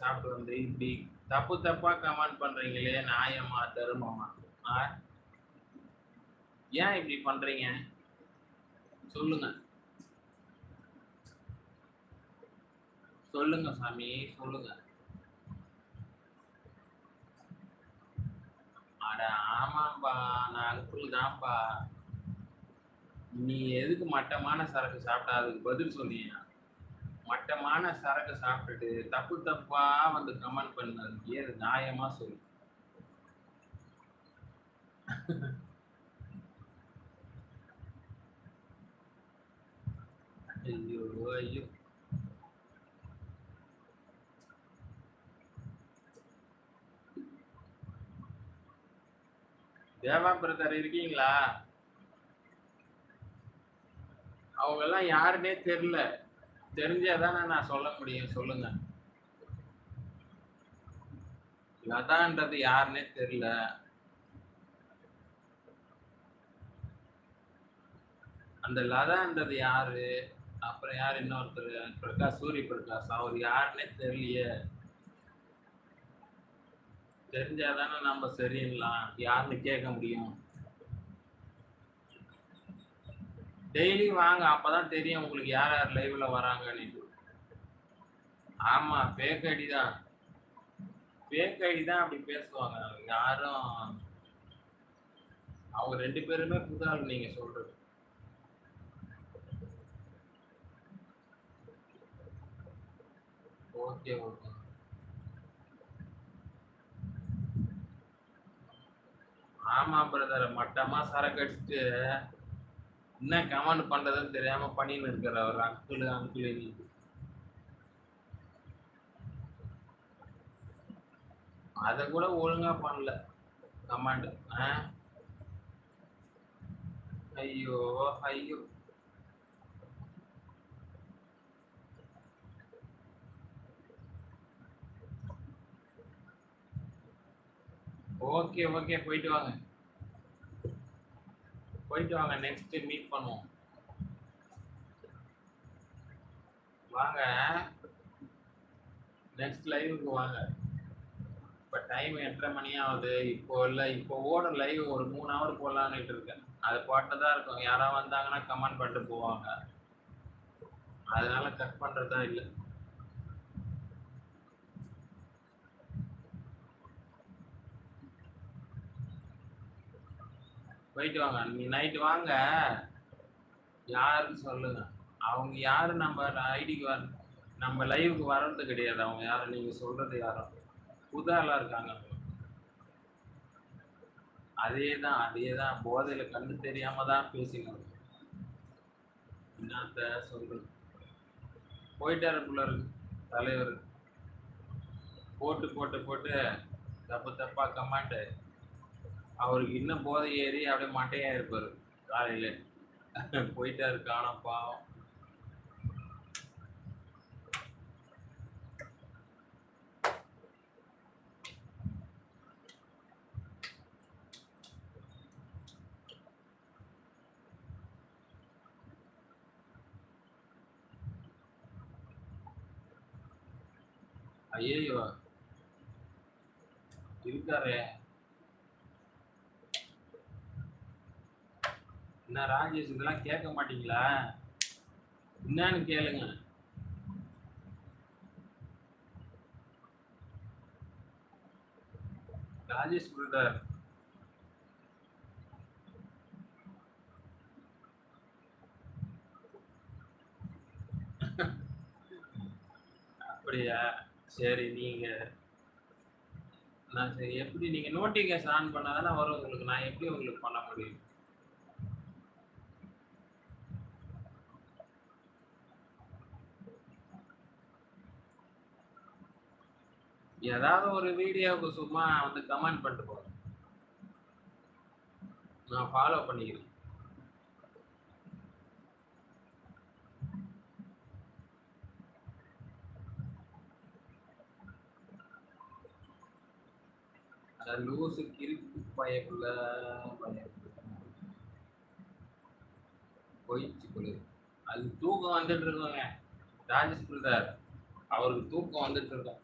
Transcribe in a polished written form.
சாப்பிட்டு வந்து இப்படி தப்பு தப்பா கமெண்ட் பண்றீங்களே, நியாயமா தருமமா? ஆ? ஏன் இப்படி பண்றீங்க? சொல்லுங்க. சொல்லுங்க சாமி, சொல்லுங்க. அட ஆமாம்பா, நான் அங்கிள் தான்பா. நீ எதுக்கு மட்டமான சரக்கு சாப்பிட்ட? அதுக்கு பதில் சொல்லியா? மட்டமான சரக்கு சாப்பிட்டுட்டு தப்பு தப்பா வந்து கமெண்ட் பண்ணதுக்கு ஏது நியாயமா சொல்லு. ஐயோ! ஐயோ! தேவா பிரதர் இருக்கீங்களா? அவங்கலாம் யாருன்னே தெரியல. தெரிஞ்சா தானே நான் சொல்ல முடியும். சொல்லுங்க. லதான்றது யாருன்னே தெரியல. அந்த லதான்றது யாரு? அப்புறம் யாரு இன்னொருத்தரு? சூரிய பிரகாஷ். அவரு யாருன்னே தெரியலையே. தெரிஞ்சா தானே நம்ம சரின்லாம். யாருன்னு கேட்க முடியும். டெய்லி வாங்க. அப்பதான் தெரியும் உங்களுக்கு யார் யார் லைவ்ல வராங்கன்னு. ஆமா, ஃபேக் ஐடி தான். ஃபேக் ஐடி தான் அப்படி பேசுவாங்க. யாரும் அவங்க 2 பேருமே புது ஆள் நீங்க சொல்றது. Okay, okay. ஆமா பிரதர். மட்டமா சரக்கு அடிச்சுட்டு என்ன கமெண்ட் பண்றதுன்னு தெரியாம பண்ணின்னு இருக்கிற ஒரு அங்கிள் அங்கிள். அத கூட ஒழுங்கா பண்ணல கமெண்ட். ஐயோ ஐயோ. ஓகே ஓகே, போயிட்டு வாங்க. போயிட்டு வாங்க. நெக்ஸ்ட் மீட் பண்ணுவோம். வாங்க. நெக்ஸ்ட் லைவுக்கு வாங்க. இப்போ டைம் 8:30 மணி ஆகுது. இப்போ இல்லை, இப்போ ஓட லைவ் ஒரு 3 ஹவர் போடலான்னு இருக்கேன். அது பாட்டு தான் இருக்கும். யாராவது வந்தாங்கன்னா கமெண்ட் பண்ணிட்டு போவாங்க. அதனால கட் பண்றதா இல்லை. போயிட்டு வாங்க. நீ நைட்டு வாங்க. யாருன்னு சொல்லுங்க. அவங்க யாரு நம்ம ஐடிக்கு நம்ம லைவுக்கு வர்றது கிடையாது. அவங்க யாரும் நீங்க சொல்றது யாரும் புதாலா இருக்காங்க. அதேதான் அதேதான். போதையில கண்ணு தெரியாம தான் பேசினோம். என்னத்த சொல்றது. போயிட்டாருக்குள்ள இருக்கு தலைவர். போட்டு போட்டு போட்டு தப்பு தப்பா கமாண்டு. அவருக்கு இன்னும் போதை ஏறி அப்படியே மட்டையா இருப்பாரு காலையில. போயிட்டாரு காணோம் பாவம். ஐயோ இருக்காரு. என்ன ராஜேஷ், இதெல்லாம் கேட்க மாட்டீங்களா? என்னன்னு கேளுங்க. ராஜேஷ் பிரதர். அப்படியா? சரி. நீங்க நான் சரி எப்படி நீங்க நோட்டிஃபிகேஷன் ஆன் பண்ணாதானே வரும் உங்களுக்கு. நான் எப்படி உங்களுக்கு பண்ண முடியும்? ஏதாவது ஒரு வீடியோவுக்கு சும்மா வந்து கமெண்ட் பண்ணிட்டு போங்க. நான் ஃபாலோ பண்ணிக்கிறேன். லூசு கிறுக்கு பயக்குள்ள போயிடுச்சு போல. அது தூக்கம் வந்துட்டு இருக்கோங்க. ராஜேஷ் பிரதர் அவருக்கு தூக்கம் வந்துட்டு இருக்கோம்.